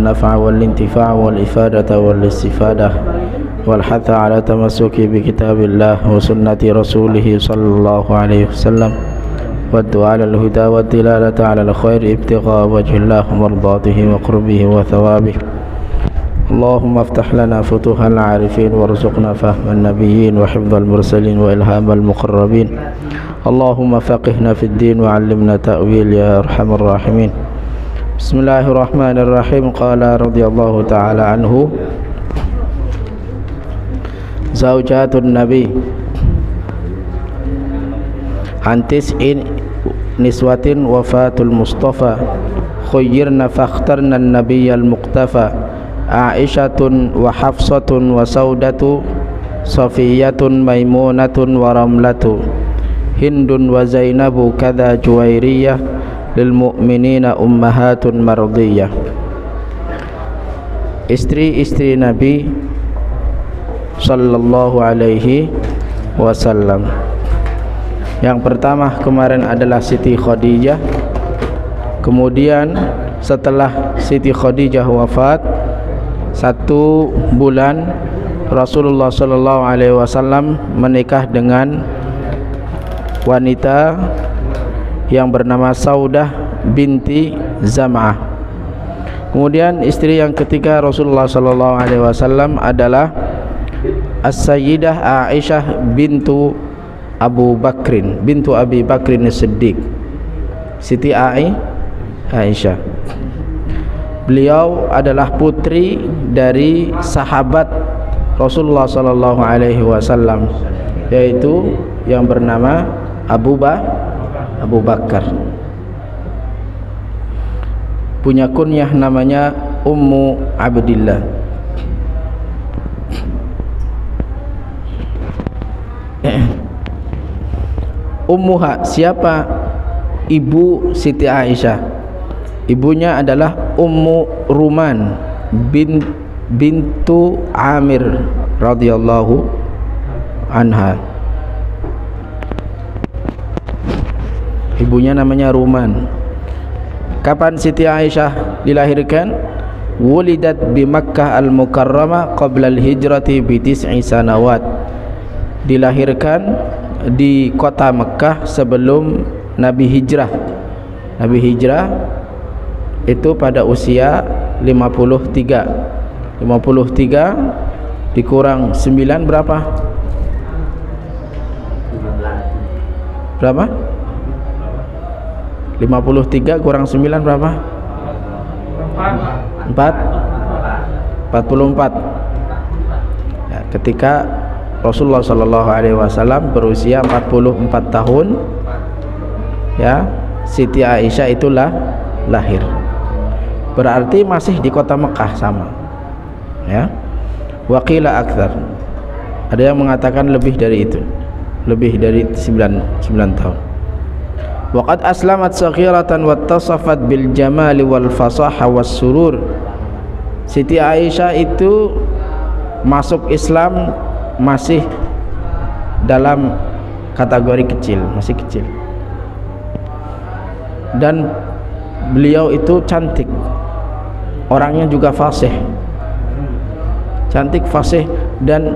والنفع والانتفاع والإفادة والاستفادة والحث على تمسك بكتاب الله وسنة رسوله صلى الله عليه وسلم والدعاء على الهدى والدلالة على الخير ابتغاء وجه الله ومرضاته وقربه وثوابه. اللهم افتح لنا فتوح العارفين وارزقنا فهم النبيين وحفظ المرسلين وإلهام المقربين. اللهم فقهنا في الدين وعلمنا تأويل يا أرحم الراحمين. بسم الله الرحمن الرحيم. قال رضي الله تعالى عنه: زوجات النبي عن 9 نسوة وفاة المصطفى خيرنا فاخترنا النبي المقتفى عائشة وحفصة وسودة صفية ميمونة ورملة هند وزينب كذا جويرية للمؤمنين أمهات مرضية. Istri-istri Nabi Sallallahu Alaihi Wasallam. Yang pertama kemarin adalah Siti Khadijah. Kemudian setelah Siti Khadijah wafat 1 bulan, Rasulullah Sallallahu Alaihi Wasallam menikah dengan wanita yang bernama Saudah binti Zam'ah. Kemudian istri yang ketiga Rasulullah Sallallahu Alaihi Wasallam adalah As-Sayyidah Aisyah bintu Abu Bakrin bintu Abi Bakrin As-Siddiq, Siti Aisyah. Beliau adalah putri dari sahabat Rasulullah Sallallahu Alaihi Wasallam, yaitu yang bernama Abu Bakar. Punya kunyah namanya Ummu Abdillah. Ummuha, siapa ibu Siti Aisyah? Ibunya adalah Ummu Ruman bintu Amir radhiyallahu anha. Ibunya namanya Ruman. Kapan Siti Aisyah dilahirkan? Wulidat bi Makkah al-Mukarramah qabla al-hijrati bi 9 sanawat. Dilahirkan di kota Mekah sebelum Nabi hijrah. Nabi hijrah itu pada usia 53 dikurang 9 berapa? Berapa? 53 kurang 9 berapa? 44 ya, ketika Rasulullah Sallallahu Alaihi Wasallam berusia 44 tahun, ya, Siti Aisyah itulah lahir. Berarti masih di kota Mekah sama, ya. Waqila akthar, ada yang mengatakan lebih dari itu, lebih dari 9 tahun. Waqad aslamat saghiratan wattasafat bil jamali wal fasaha was surur. Siti Aisyah itu masuk Islam masih dalam kategori kecil, masih kecil. Dan beliau itu cantik, orangnya juga fasih, cantik, fasih, dan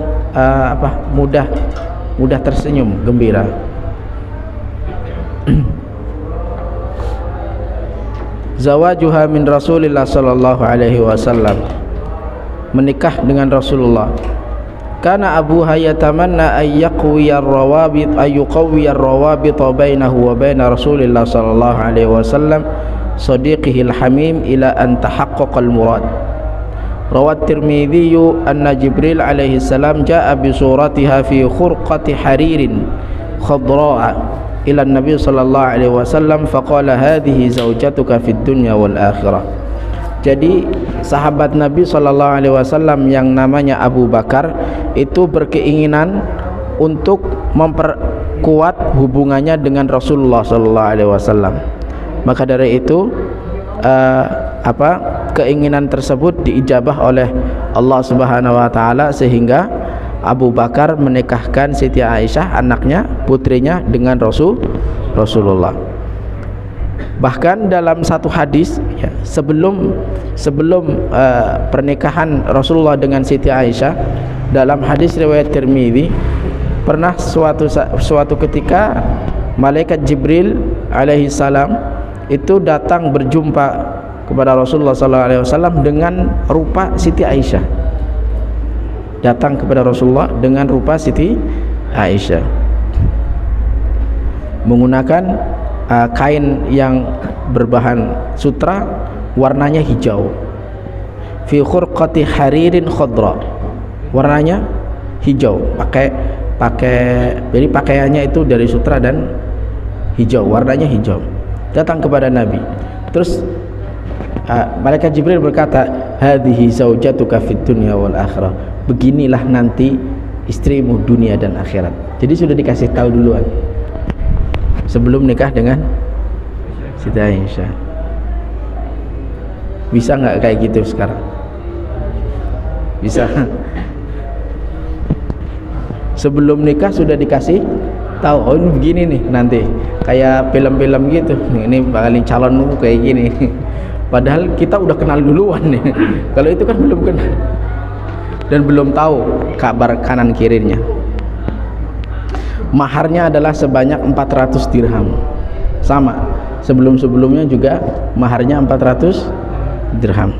mudah tersenyum, gembira. Zawajuha min Rasulillah Sallallahu Alaihi Wasallam, menikah dengan Rasulullah. Kana abuha yatamanna ayyaqwiya ar-rawabit ayyuqawwiya ar-rawabit bainahu wa bain Rasulillah Sallallahu Alaihi Wasallam sadiqihi al-hamim ila an tahaqqaqa al-murad. Rawat Tirmidzi anna Jibril alaihi salam jaa bi suratiha fi khurqati haririn khadra'a ila Nabi sallallahu alaihi wasallam faqala hadhihi zaujatuka fid dunya wal akhirah. Jadi sahabat Nabi sallallahu alaihi wasallam yang namanya Abu Bakar itu berkeinginan untuk memperkuat hubungannya dengan Rasulullah sallallahu alaihi wasallam. Maka dari itu keinginan tersebut diijabah oleh Allah Subhanahu wa taala sehingga Abu Bakar menikahkan Siti Aisyah, anaknya, putrinya, dengan Rasulullah. Bahkan dalam satu hadis ya, sebelum pernikahan Rasulullah dengan Siti Aisyah, dalam hadis riwayat Tirmidzi, pernah suatu ketika malaikat Jibril alaihi salam itu datang berjumpa kepada Rasulullah SAW dengan rupa Siti Aisyah. Datang kepada Rasulullah dengan rupa Siti Aisyah, menggunakan kain yang berbahan sutra, warnanya hijau, fi khurqati haririn khadra, warnanya hijau, jadi pakaiannya itu dari sutra dan hijau, warnanya hijau. Datang kepada Nabi, terus malaikat Jibril berkata, hadhihi zaujatuka fid dunya wal akhirah, beginilah nanti istrimu dunia dan akhirat. Jadi sudah dikasih tahu duluan sebelum nikah dengan Siti Aisyah. Bisa nggak kayak gitu sekarang? Bisa. Sebelum nikah sudah dikasih tahu, oh ini begini nih nanti, kayak film-film gitu, ini bakalan calonmu kayak gini. Padahal kita udah kenal duluan nih. Kalau itu kan belum kenal dan belum tahu kabar kanan kirinya. Maharnya adalah sebanyak 400 dirham. Sama, sebelum-sebelumnya juga maharnya 400 dirham.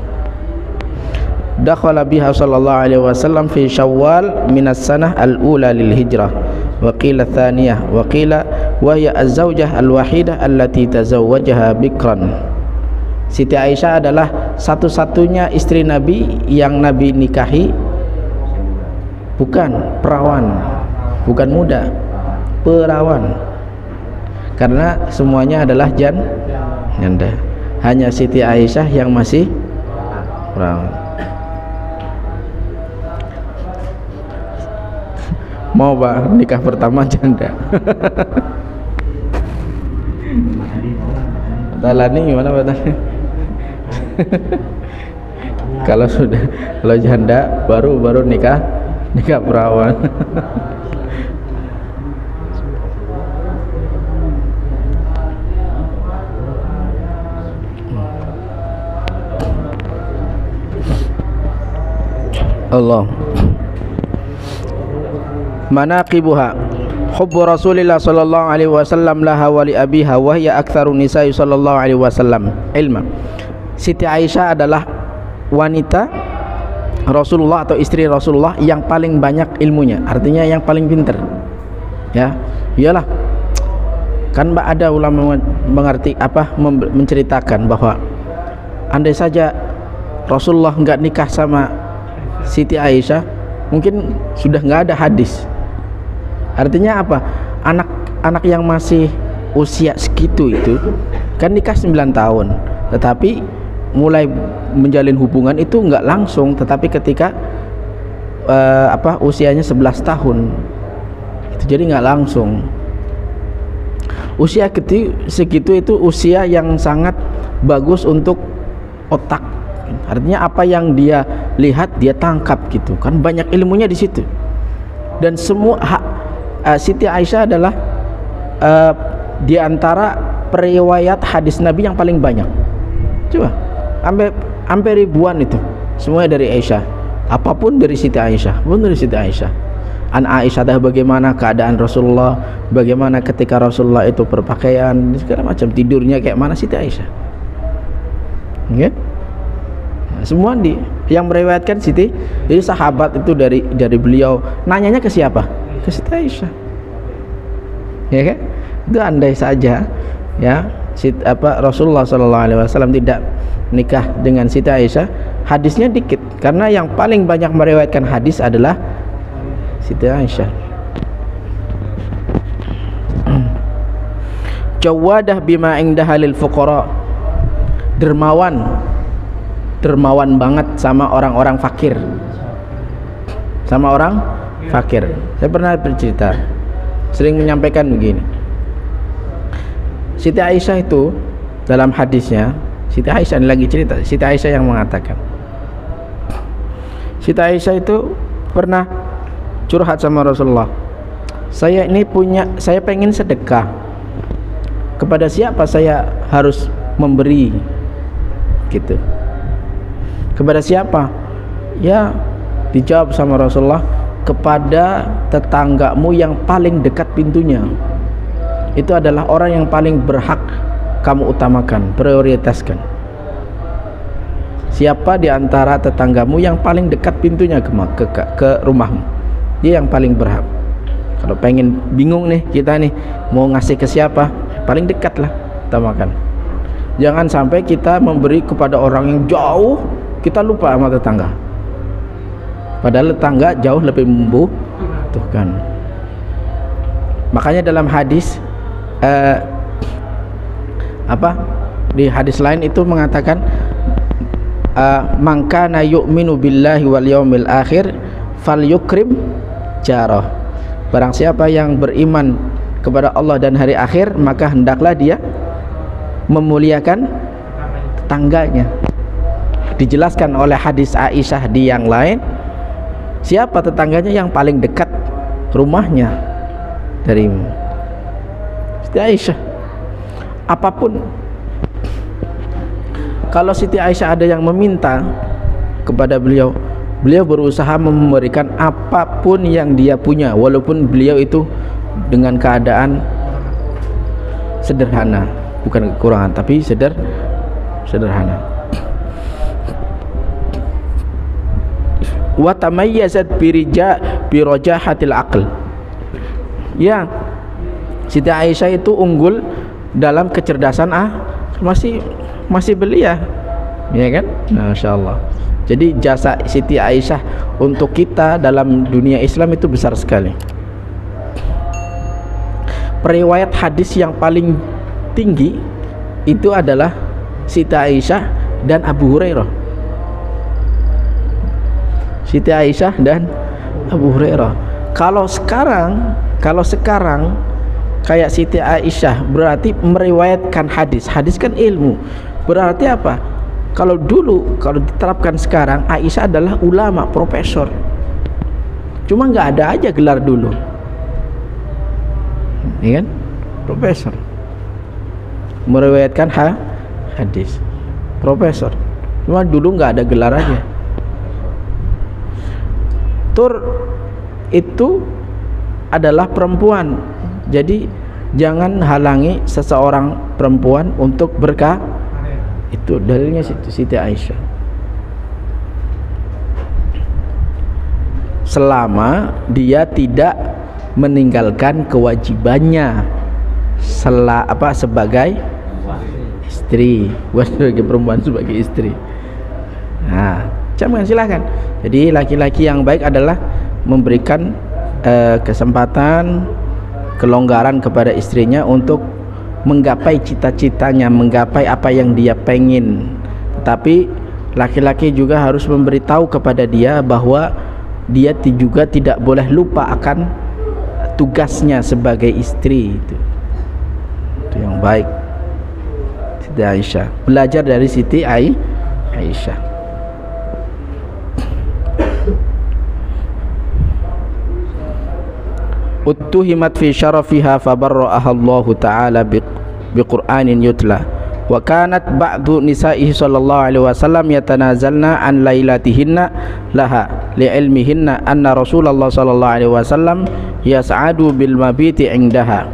Dakhala biha sallallahu alaihi wasallam fi Syawal minas sanah al-ula lil hijrah wa qila thaniyah wa qila wa hiya az-zawjah al-wahidah allati tazawwajaha bikran. Siti Aisyah adalah satu-satunya istri Nabi yang Nabi nikahi bukan perawan, bukan muda, perawan, karena semuanya adalah janda. Hanya Siti Aisyah yang masih perawan. Mau Pak nikah pertama janda? Talani gimana Pak? Kalau janda baru nikah perawan. Allah. Manaqibuha hubbu Rasulillah sallallahu alaihi wasallam laha wa li abiha wa hiya aktsaru nisa'i sallallahu alaihi wasallam ilma. Siti Aisyah adalah wanita Rasulullah atau istri Rasulullah yang paling banyak ilmunya, artinya yang paling pintar. Ya, iyalah. Kan ada ulama menceritakan bahwa andai saja Rasulullah enggak nikah sama Siti Aisyah, mungkin sudah enggak ada hadis. Artinya apa? Anak yang masih usia segitu itu kan nikah 9 tahun, tetapi mulai menjalin hubungan itu enggak langsung, tetapi ketika usianya 11 tahun itu jadi enggak langsung. Usia segitu itu usia yang sangat bagus untuk otak. Artinya apa yang dia lihat dia tangkap gitu kan, banyak ilmunya di situ. Dan semua Siti Aisyah adalah di antara periwayat hadis Nabi yang paling banyak. Coba hampir ribuan itu semuanya dari Aisyah. Apapun dari Siti Aisyah, pun dari Siti Aisyah. An Aisyah dah bagaimana keadaan Rasulullah, bagaimana ketika Rasulullah itu berpakaian, segala macam, tidurnya kayak mana, Siti Aisyah. Okay? Semua yang meriwayatkan Siti. Jadi sahabat itu dari beliau nanyanya ke siapa? Ke Siti Aisyah. Ya kan? Itu andai saja ya Rasulullah SAW tidak nikah dengan Siti Aisyah, hadisnya dikit, karena yang paling banyak meriwayatkan hadis adalah Siti Aisyah. Jawadah bima indaha lil fuqara, dermawan banget sama orang-orang fakir. Sama orang fakir. Saya pernah bercerita, sering menyampaikan begini. Siti Aisyah itu dalam hadisnya, Siti Aisyah lagi cerita, Siti Aisyah yang mengatakan, Siti Aisyah itu pernah curhat sama Rasulullah. Saya pengen sedekah. kepada siapa saya harus memberi gitu, kepada siapa? Ya dijawab sama Rasulullah, kepada tetanggamu yang paling dekat pintunya. Itu adalah orang yang paling berhak kamu utamakan, prioritaskan. Siapa di antara tetanggamu yang paling dekat pintunya ke rumahmu, dia yang paling berhak. Kalau pengen bingung nih kita nih mau ngasih ke siapa, paling dekat lah utamakan. Jangan sampai kita memberi kepada orang yang jauh, kita lupa sama tetangga, padahal tetangga jauh lebih membutuhkan. Makanya dalam hadis di hadis lain itu mengatakan man kana yu'minu billahi wal yaumil akhir falyukrim jarah. Barang siapa yang beriman kepada Allah dan hari akhir, maka hendaklah dia memuliakan tetangganya. Dijelaskan oleh hadis Aisyah di yang lain, siapa tetangganya yang paling dekat rumahnya darimu. Siti Aisyah. Apapun, kalau Siti Aisyah ada yang meminta kepada beliau, beliau berusaha memberikan apapun yang dia punya, walaupun beliau itu dengan keadaan sederhana, bukan kekurangan tapi sederhana. Wa tamayyazat birajahatil aql. Ya, Siti Aisyah itu unggul dalam kecerdasan masih belia, ya kan? Masya Allah. Jadi jasa Siti Aisyah untuk kita dalam dunia Islam itu besar sekali. Periwayat hadis yang paling tinggi itu adalah Siti Aisyah dan Abu Hurairah. Siti Aisyah dan Abu Hurairah. Kalau sekarang kayak Siti Aisyah berarti meriwayatkan hadis. Hadis kan ilmu. Berarti apa? Kalau dulu, kalau diterapkan sekarang, Aisyah adalah ulama, profesor. Cuma nggak ada aja gelar dulu, ya kan? Profesor meriwayatkan hadis, profesor. Cuma dulu nggak ada gelar aja. Tur itu adalah perempuan, jadi jangan halangi seseorang perempuan untuk berkah. Itu dalilnya Siti Aisyah. Selama dia tidak meninggalkan kewajibannya sebagai istri, bukan sebagai perempuan, sebagai istri. Nah, silahkan. Jadi laki-laki yang baik adalah memberikan kesempatan, kelonggaran kepada istrinya untuk menggapai cita-citanya, menggapai apa yang dia pengen. Tapi laki-laki juga harus memberitahu kepada dia bahwa dia juga tidak boleh lupa akan tugasnya sebagai istri. Itu yang baik. Siti Aisyah belajar dari Siti Aisyah. Uttuhimat fi syarafiha fabarra'aha Allah Ta'ala biqur'anin yutla wa kanat ba'du nisa'ihi sallallahu alaihi wasallam yatanazalna an lailatihinna laha li'ilmihinna anna Rasulullah sallallahu alaihi wasallam yas'adu bil mabiti indaha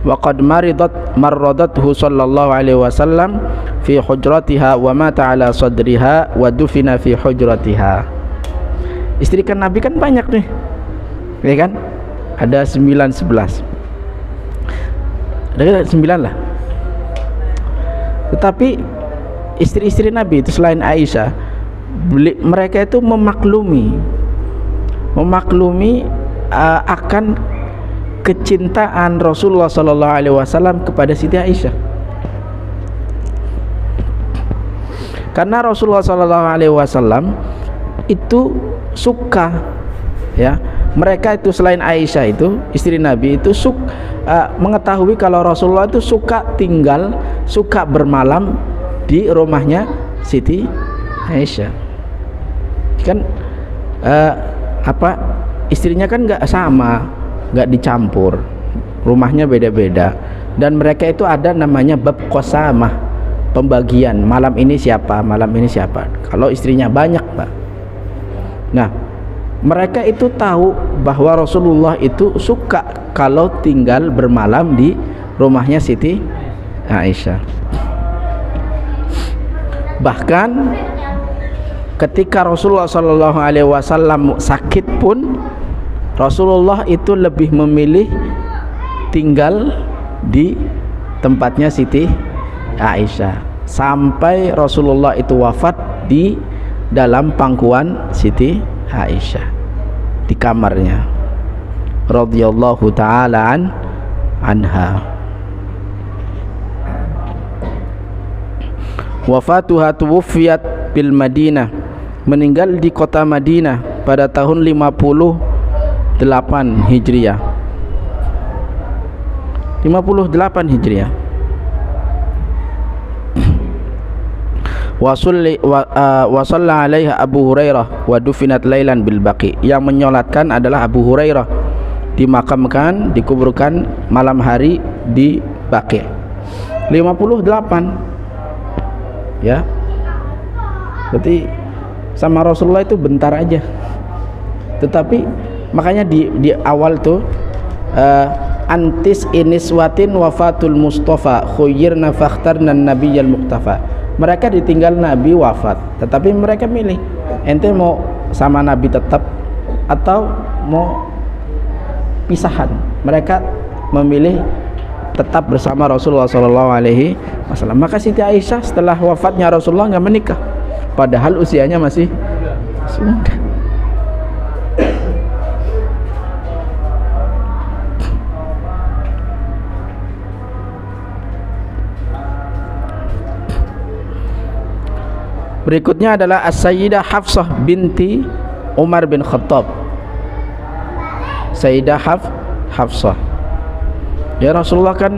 wa qad marradathu sallallahu alaihi wasallam fi hujratiha wa mata ala sadriha wa dufina fi hujratiha. Istri kan Nabi kan banyak nih, ya kan? Ada 9-11, ada 9 lah. Tetapi istri-istri Nabi itu selain Aisyah, mereka itu memaklumi akan kecintaan Rasulullah SAW kepada Siti Aisyah. Karena Rasulullah SAW itu suka, ya, mereka itu selain Aisyah itu istri Nabi itu mengetahui kalau Rasulullah itu suka bermalam di rumahnya Siti Aisyah. Kan istrinya kan nggak sama, nggak dicampur, rumahnya beda-beda. Dan mereka itu ada namanya bab qasamah, pembagian malam ini siapa, malam ini siapa. Kalau istrinya banyak, Pak. Nah, mereka itu tahu bahwa Rasulullah itu suka kalau tinggal bermalam di rumahnya Siti Aisyah. Bahkan ketika Rasulullah SAW sakit pun, Rasulullah itu lebih memilih tinggal di tempatnya Siti Aisyah, sampai Rasulullah itu wafat di dalam pangkuan Siti Aisyah di kamarnya radhiyallahu ta'ala anha. Wafatuha tuwfiyat bil Madinah, meninggal di kota Madinah pada tahun 58 Hijriah. 58 Hijriah. Wa shalla 'alaiha Abu Hurairah wa dufinat lailan bil Baqi. Yang menyolatkan adalah Abu Hurairah, dimakamkan, dikuburkan malam hari di Baqi. 58 ya, berarti sama Rasulullah itu bentar aja. Tetapi makanya di awal tuh antis iniswatin wafatul Mustafa khuyyirna fakhtarna nabiyyal muqtafa. Mereka ditinggal Nabi wafat, tetapi mereka milih, ente mau sama Nabi tetap atau mau pisahan. Mereka memilih tetap bersama Rasulullah SAW. Maka Siti Aisyah setelah wafatnya Rasulullah nggak menikah, padahal usianya masih muda. Berikutnya adalah As-Sayyidah Hafsah binti Umar bin Khattab. Sayyidah Hafsah. Ya, Rasulullah kan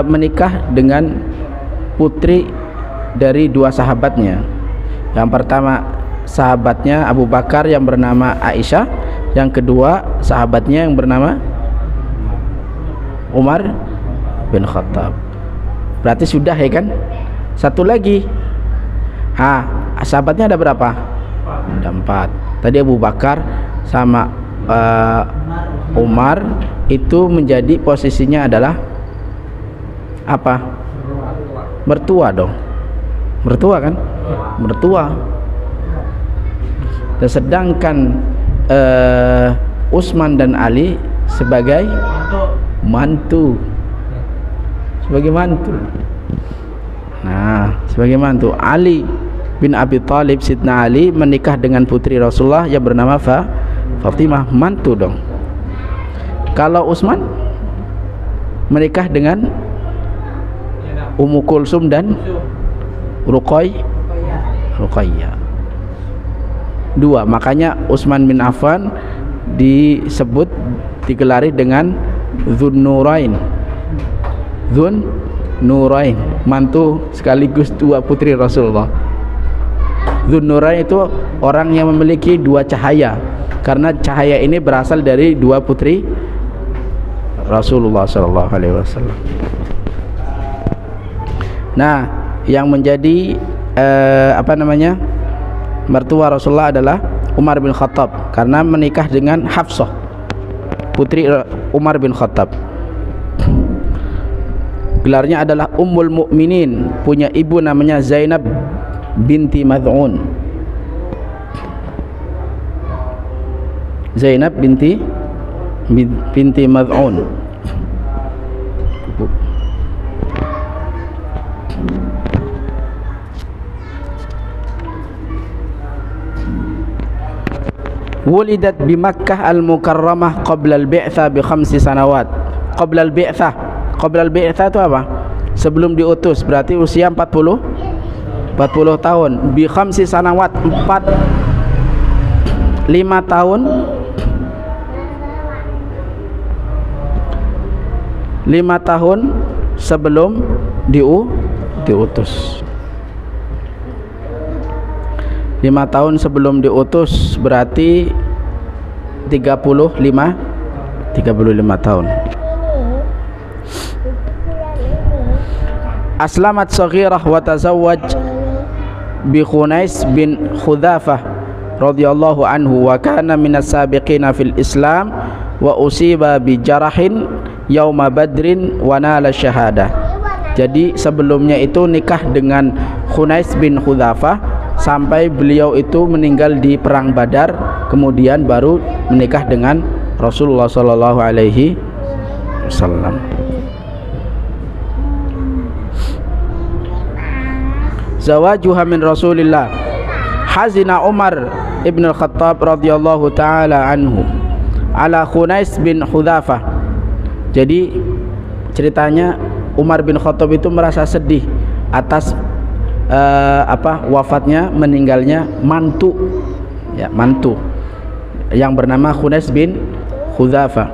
menikah dengan putri dari dua sahabatnya. Yang pertama sahabatnya Abu Bakar yang bernama Aisyah, yang kedua sahabatnya yang bernama Umar bin Khattab. Berarti sudah ya kan? Satu lagi. Sahabatnya ada berapa? Ada 4. Tadi Abu Bakar sama Umar itu menjadi posisinya adalah apa? Mertua dong. Mertua kan? Mertua. Dan sedangkan Utsman dan Ali sebagai mantu. Sebagai mantu. Nah, sebagai mantu Ali bin Abi Thalib, Sidna Ali menikah dengan putri Rasulullah yang bernama Fatimah, mantu dong. Kalau Utsman menikah dengan Ummu Kulsum dan Ruqayyah. 2, makanya Utsman bin Affan digelari dengan Dzunnurain. Nurain, mantu sekaligus 2 putri Rasulullah. Dzunnurain itu orang yang memiliki 2 cahaya, karena cahaya ini berasal dari 2 putri Rasulullah SAW. Nah, yang menjadi mertua Rasulullah adalah Umar bin Khattab, karena menikah dengan Hafsah, putri Umar bin Khattab. Gelarnya adalah Ummul Mukminin, punya ibu namanya Zainab binti Mad'un. Zainab binti Mad'un. Wulidat bi Makkah al-Mukarramah qabla al-bi'tsah bi 5 sanawat. Qabla al-bi'tsah itu apa? Sebelum diutus, berarti usia 40 tahun. Bi 5 sanawat, 5 tahun. 5 tahun sebelum diutus. 5 tahun sebelum diutus berarti 35 tahun. aslamat saghirah wa tazawwaj bi Khunais bin Khudzafah radhiyallahu anhu wa kana minas sabiqina fil Islam wa usiba bi jarahin yauma badrin wa nala syahadah. Jadi sebelumnya itu nikah dengan Khunais bin Khudzafah sampai beliau itu meninggal di perang Badar, kemudian baru menikah dengan Rasulullah sallallahu alaihi wasallam. Zawajuha min Rasulillah. Hazina Umar ibn al-Khattab radhiyallahu taala anhu ala Khunais bin Khudzafah. Jadi ceritanya Umar bin Khattab itu merasa sedih atas wafatnya, meninggalnya mantu, ya, mantu yang bernama Khunais bin Khudzafah.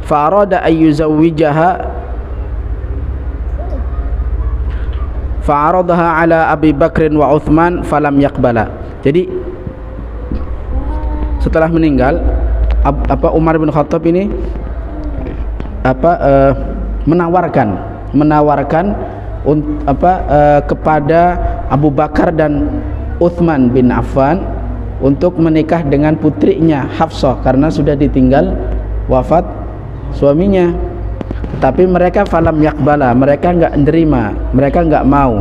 Fa arada ay yuzawwijaha fa'aradaha ala Abi Bakrin wa Uthman falam yaqbala. Jadi setelah meninggal Umar bin Khattab ini menawarkan kepada Abu Bakar dan Uthman bin Affan untuk menikah dengan putrinya Hafsah karena sudah ditinggal wafat suaminya. Tapi mereka falam yakbala, mereka enggak menerima, mereka enggak mau.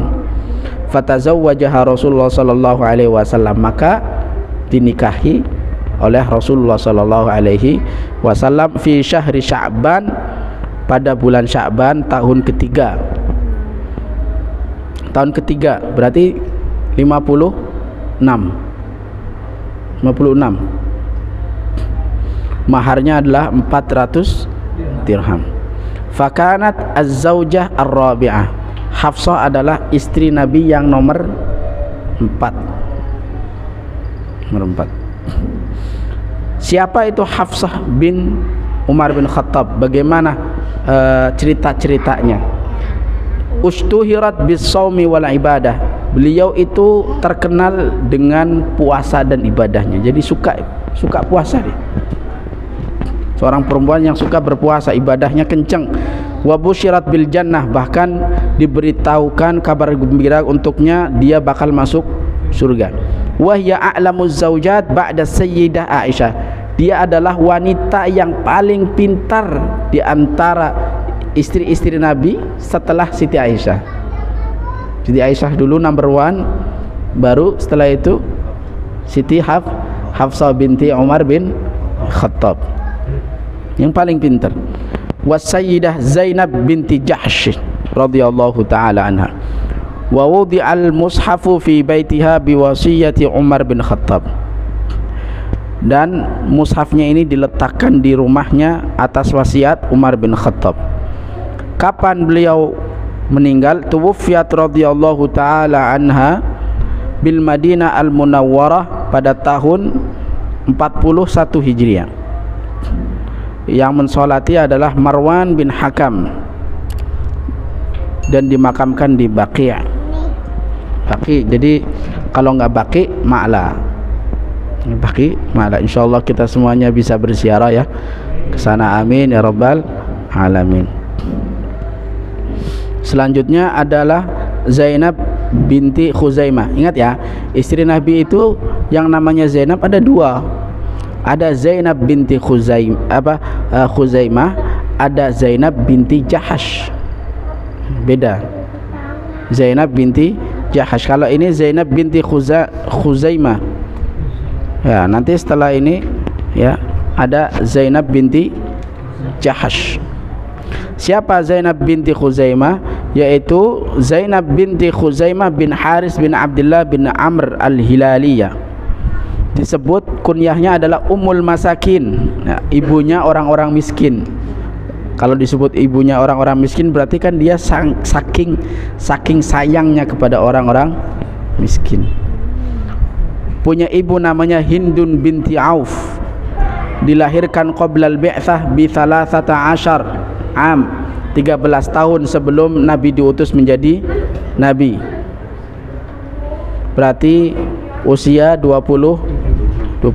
Fatazawwajaha Rasulullah sallallahu alaihi wasallam, maka dinikahi oleh Rasulullah sallallahu alaihi wasallam fi syahri Sya'ban, pada bulan Sya'ban tahun ketiga. Tahun ketiga berarti 56. Maharnya adalah 400 dirham. Fakanat az-zaujah ar-rabi'ah. Hafsah adalah istri Nabi yang nomor 4. Siapa itu Hafsah bin Umar bin Khattab? Bagaimana cerita-ceritanya? Ushtuhirat bis-shaumi wal ibadah. Beliau itu terkenal dengan puasa dan ibadahnya. Jadi suka puasa dia. Seorang perempuan yang suka berpuasa, ibadahnya kenceng. Wa busyirat bil jannah, bahkan diberitahukan kabar gembira untuknya dia bakal masuk surga. Wa hiya a'lamuz zaujat ba'da sayyidah Aisyah. Dia adalah wanita yang paling pintar di antara istri-istri Nabi setelah Siti Aisyah. Siti Aisyah dulu number 1, baru setelah itu Siti Hafsah binti Umar bin Khattab yang paling pintar. Wasayyidah Zainab binti Jahsh radhiyallahu taala anha. Wa wudi'al mushafu fi baitiha biwasiyati Umar bin Khattab. Dan mushafnya ini diletakkan di rumahnya atas wasiat Umar bin Khattab. Kapan beliau meninggal? Tuwfiyat radhiyallahu taala anha bil Madinah al Munawwarah pada tahun 41 Hijriah. Yang mensolati adalah Marwan bin Hakam dan dimakamkan di Baqi'. Jadi kalau nggak Baqi', Ma'la. Baqi', Ma'la. Insyaallah kita semuanya bisa berziarah ya ke sana, amin ya rabbal alamin. Selanjutnya adalah Zainab binti Khuzaimah. Ingat ya, istri Nabi itu yang namanya Zainab ada 2. Ada Zainab binti Khuzaimah, ada Zainab binti Jahash. Beda. Zainab binti Jahash. Kalau ini Zainab binti Khuzaimah. Ya, nanti setelah ini ya ada Zainab binti Jahash. Siapa Zainab binti Khuzaimah? Yaitu Zainab binti Khuzaimah bin Haris bin Abdullah bin Amr al-Hilaliyah. Disebut kunyahnya adalah Ummul Masakin, nah, ibunya orang-orang miskin. Kalau disebut ibunya orang-orang miskin berarti kan dia saking sayangnya kepada orang-orang miskin. Punya ibu namanya Hindun binti Auf. Dilahirkan qabla al-bi'tsah bi 13 am, 13 tahun sebelum Nabi diutus menjadi Nabi. Berarti usia 27.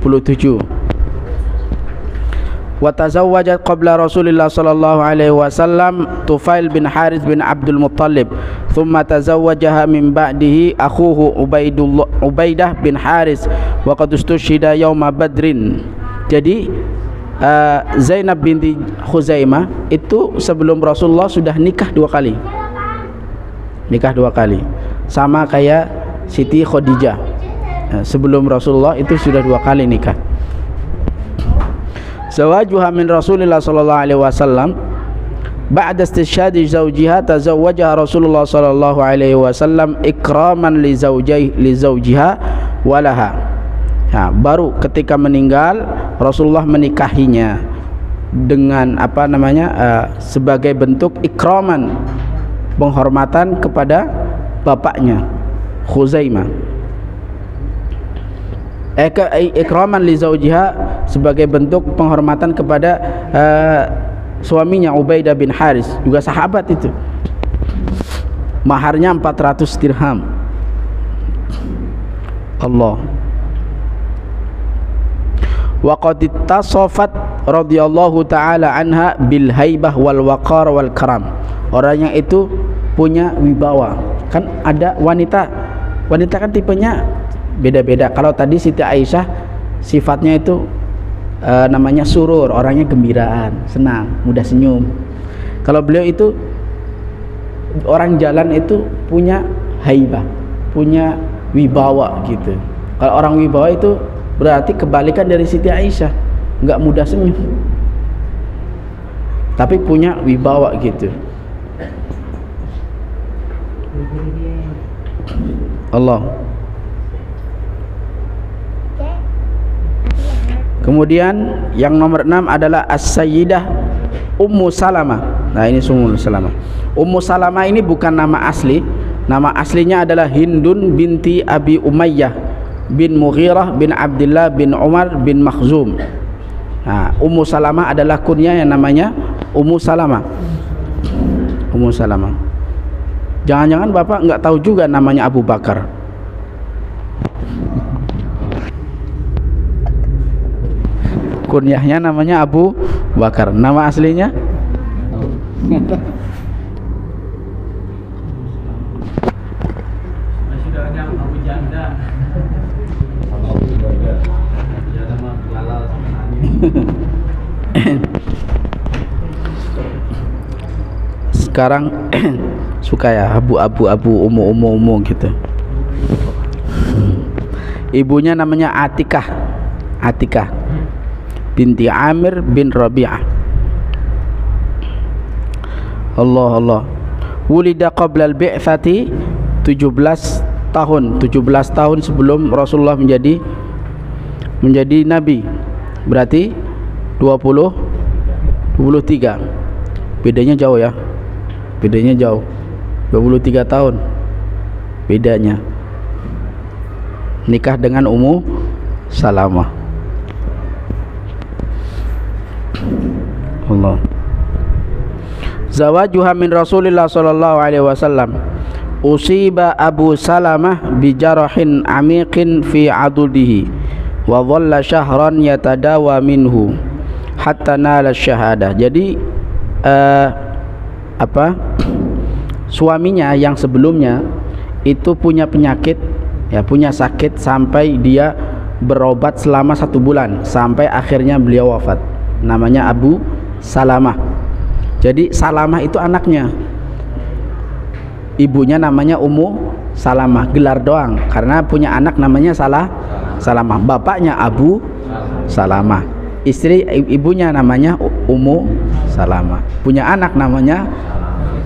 wa tazawwajat qabla Rasulillah sallallahu alaihi wasallam Tufail bin Harith bin Abdul Muttalib, thumma tazawwajaha min ba'dihi akhuhu Ubaidah bin Harith wa qad ustushhida yauma Badrin. Jadi Zainab binti Khuzaimah itu sebelum Rasulullah sudah nikah 2 kali. Nikah 2 kali. Sama kayak Siti Khadijah. Sebelum Rasulullah itu sudah 2 kali nikah. Zawajuha min Rasulillah sallallahu alaihi wasallam ba'da istishhadi zawjiha tazawwajaha Rasulullah sallallahu alaihi wasallam ikraman li zawjiha walaha. Nah, baru ketika meninggal Rasulullah menikahinya dengan apa namanya sebagai bentuk ikraman, penghormatan kepada bapaknya Khuzaimah. Ikraman li zawjiha sebagai bentuk penghormatan kepada suaminya Ubaidah bin Haris, juga sahabat itu. Maharnya 400 dirham. Allah. Wa qad ittasafat radhiyallahu taala anha bil haibah wal waqar wal karam. Orang yang itu punya wibawa. Kan ada wanita kan tipenya beda-beda. Kalau tadi Siti Aisyah sifatnya itu namanya surur, orangnya gembiraan, senang, mudah senyum. Kalau beliau itu orang jalan itu punya haibah, punya wibawa gitu. Kalau orang wibawa itu berarti kebalikan dari Siti Aisyah, nggak mudah senyum, tapi punya wibawa gitu. Allah. Kemudian yang nomor 6 adalah As-Sayyidah Ummu Salamah. Nah, ini Ummu Salamah. Ummu Salamah ini bukan nama asli. Nama aslinya adalah Hindun binti Abi Umayyah bin Mughirah bin Abdullah bin Umar bin Makhzum. Nah, Ummu Salamah adalah kunyah yang namanya Ummu Salamah. Ummu Salamah. Jangan-jangan Bapak nggak tahu juga namanya Abu Bakar. Kunyahnya namanya Abu Bakar. Nama aslinya? Sekarang suka ya abu umu gitu. Ibunya namanya Atikah binti Amir bin Rabi'ah. Allah. Wulida qabla al-bi'tsati 17 tahun sebelum Rasulullah menjadi nabi. Berarti 23. Bedanya jauh ya. 23 tahun bedanya. Nikah dengan Ummu Salamah. Allah. Zawajuha min Rasulillah sallallahu alaihi wasallam. Usiba Abu Salamah bi jarahin amiqin fi adudihi wa dhalla syahran yatadawa minhu hatta nala syahadah. Jadi suaminya yang sebelumnya itu punya penyakit, ya, punya sakit sampai dia berobat selama 1 bulan sampai akhirnya beliau wafat. Namanya Abu Salamah. Jadi Salamah itu anaknya, ibunya namanya Ummu Salamah, gelar doang karena punya anak namanya Salamah. Bapaknya Abu Salamah, ibunya namanya Ummu Salamah, punya anak namanya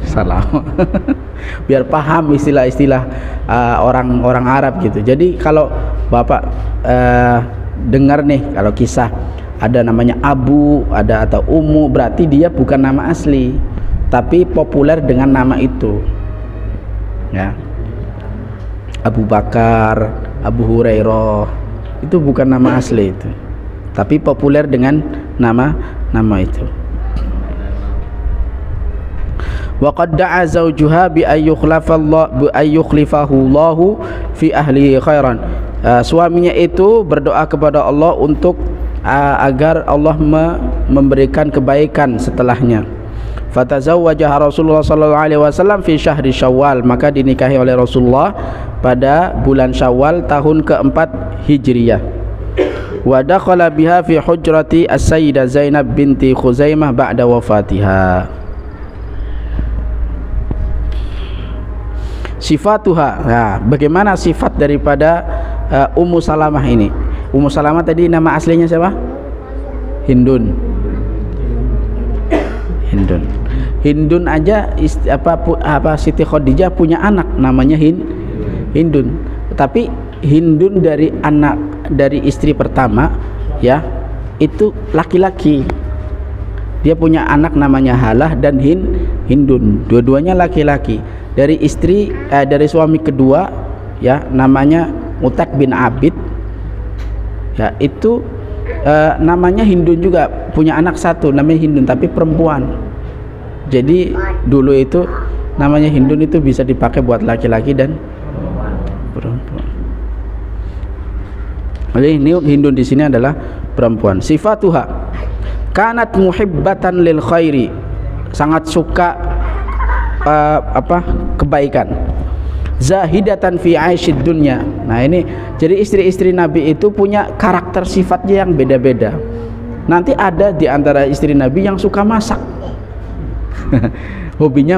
Salamah. Biar paham istilah-istilah orang Arab gitu. Jadi kalau Bapak dengar nih, kalau kisah ada namanya Abu, ada atau Ummu, berarti dia bukan nama asli, tapi populer dengan nama itu. Ya. Abu Bakar, Abu Hurairah, itu bukan nama asli itu, tapi populer dengan nama itu. Wa qad da'a zawjuha bi ayyukhlifahu Allahu fi ahlihi khairan. Suaminya itu berdoa kepada Allah untuk agar Allah memberikan kebaikan setelahnya. Fatazawwajaha Rasulullah sallallahu alaihi wasallam fi syahri Syawal, maka dinikahi oleh Rasulullah pada bulan Syawal tahun keempat Hijriyah. Wa dakhala biha fi hujrati as-sayyidah Zainab binti Khuzaimah ba'da wafatiha. Sifatuha. Nah, bagaimana sifat daripada Ummu Salamah ini? Ummu Salamah tadi nama aslinya siapa? Hindun. Hindun aja Siti Khadijah punya anak namanya Hindun. Tapi Hindun dari istri pertama ya, itu laki-laki. Dia punya anak namanya Halah dan Hindun. Dua-duanya laki-laki. Dari suami kedua ya, namanya Utak bin Abid. Ya, itu namanya Hindun juga, punya anak satu namanya Hindun tapi perempuan. Jadi dulu itu namanya Hindun itu bisa dipakai buat laki-laki dan perempuan. Jadi ini Hindun di sini adalah perempuan. Sifatuha kanat muhibbatan lil khairi, sangat suka kebaikan. Zahidatan fi aisyid dunya. Nah ini jadi istri-istri Nabi itu punya karakter sifatnya yang beda-beda. Nanti ada di antara istri Nabi yang suka masak. hobinya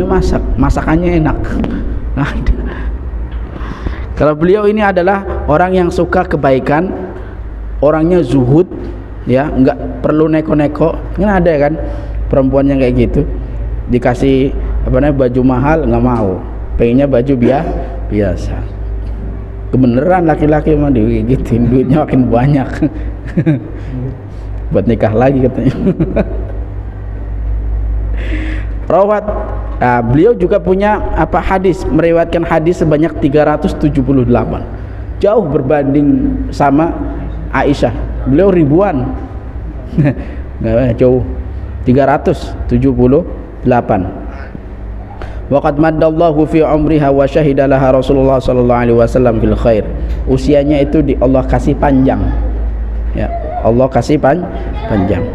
masak, masakannya enak. Ada. Kalau beliau ini adalah orang yang suka kebaikan, orangnya zuhud, ya, nggak perlu neko-neko. Kan ada kan perempuan yang kayak gitu, dikasih baju mahal nggak mau, pengennya baju biasa. Kebeneran laki-laki mah digituin, duitnya makin banyak. Buat nikah lagi katanya. Rawat, beliau juga punya hadis, meriwayatkan hadis sebanyak 378, jauh berbanding sama Aisyah. Beliau ribuan. Jauh 378. Waqad maddallahu fi umriha wa syahida laha Rasulullah sallallahu alaihi wasallam bil khair. Usianya itu Allah kasih panjang. Ya, Allah kasih panjang.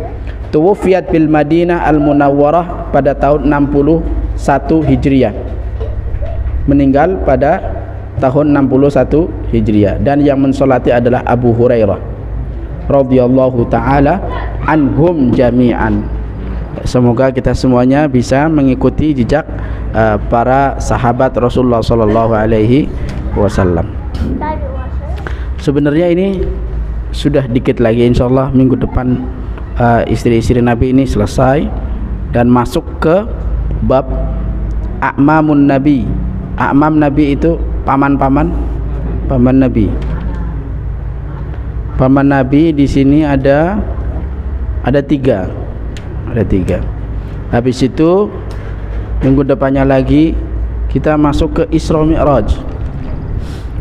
Tuwufiyat bil Madinah al-Munawwarah pada tahun 61 Hijriah. Meninggal pada tahun 61 Hijriah, dan yang mensolati adalah Abu Hurairah radhiyallahu taala anhum jami'an. Semoga kita semuanya bisa mengikuti jejak para sahabat Rasulullah sallallahu alaihi wasallam. Sebenarnya ini sudah dikit lagi, insyaallah minggu depan istri-istri Nabi ini selesai dan masuk ke bab a'mamun Nabi. A'mam Nabi itu paman Nabi. Paman Nabi di sini ada tiga. Habis itu minggu depannya lagi kita masuk ke Isra Mi'raj.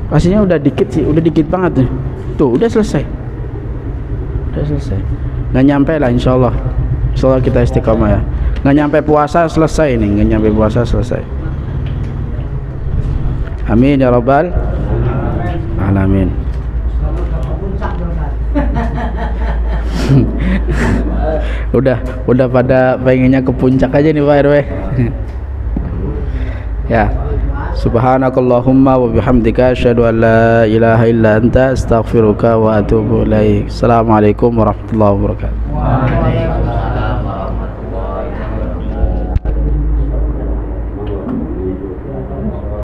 Pastinya udah dikit banget nih. Tuh udah selesai. Nggak nyampe lah, insyaallah kita istiqomah ya. Nggak nyampe puasa selesai nih, amin ya rabbal alamin. udah pada pengennya ke puncak aja nih Pak RW. Ya, subhanakallahumma wa bihamdika asyhadu an la ilaha illa anta astaghfiruka wa atubu ilaik. Assalamualaikum warahmatullahi wabarakatuh.